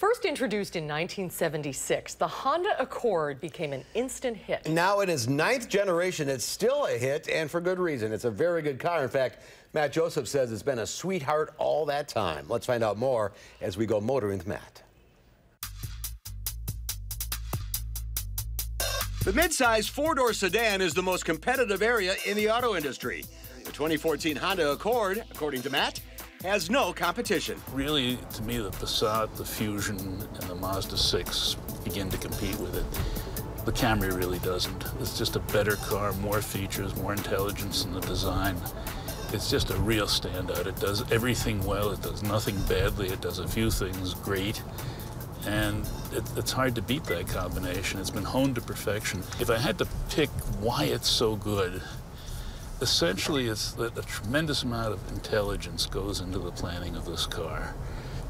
First introduced in 1976, the Honda Accord became an instant hit. Now in its 9th generation, it's still a hit, and for good reason. It's a very good car. In fact, Matt Joseph says it's been a sweetheart all that time. Let's find out more as we go motoring with Matt. The midsize four-door sedan is the most competitive area in the auto industry. The 2014 Honda Accord, according to Matt, has no competition. Really, to me, the Passat, the Fusion, and the Mazda 6 begin to compete with it. The Camry really doesn't. It's just a better car, more features, more intelligence in the design. It's just a real standout. It does everything well. It does nothing badly. It does a few things great. And it's hard to beat that combination. It's been honed to perfection. If I had to pick why it's so good, essentially it's that a tremendous amount of intelligence goes into the planning of this car.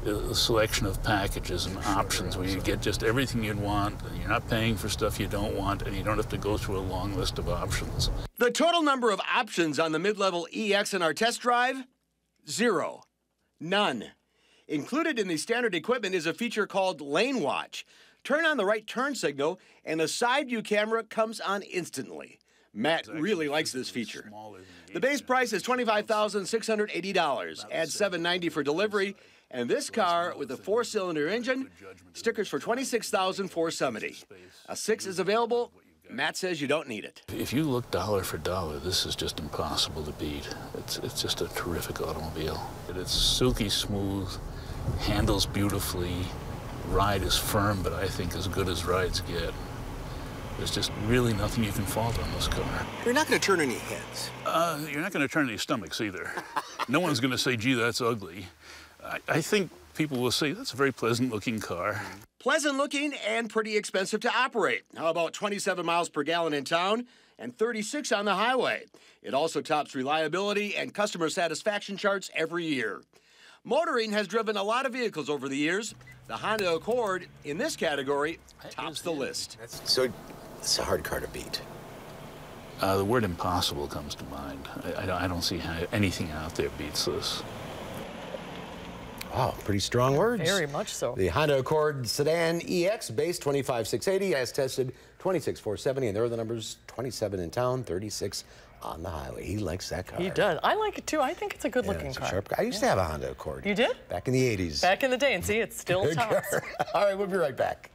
The selection of packages and options where you get just everything you'd want, and you're not paying for stuff you don't want, and you don't have to go through a long list of options. The total number of options on the mid-level EX in our test drive? 0. None. Included in the standard equipment is a feature called Lane Watch. Turn on the right turn signal, and a side view camera comes on instantly. Matt really likes this feature. The base price is $25,680. Add $790 for delivery, and this car with a 4-cylinder engine, stickers for $26,470. A 6 is available. Matt says you don't need it. If you look dollar for dollar, this is just impossible to beat. It's just a terrific automobile. It's silky smooth, handles beautifully, ride is firm, but I think as good as rides get. There's just really nothing you can fault on this car. You're not going to turn any heads. You're not going to turn any stomachs either. No one's going to say, gee, that's ugly. I think people will say, that's a very pleasant-looking car. Pleasant looking and pretty expensive to operate. How about 27 miles per gallon in town and 36 on the highway? It also tops reliability and customer satisfaction charts every year. Motoring has driven a lot of vehicles over the years. The Honda Accord, in this category, tops the list. So it's a hard car to beat. The word impossible comes to mind. I don't see how anything out there beats this. Wow, pretty strong words. Very much so. The Honda Accord Sedan EX, base $25,680, as tested $26,470, and there are the numbers: 27 in town, 36 on the highway. He likes that car. He does. I like it too. I think it's a good-looking car. Sharp car. I used to have a Honda Accord. You did? Back in the 80s. Back in the day, and see, it's still tops. All right, we'll be right back.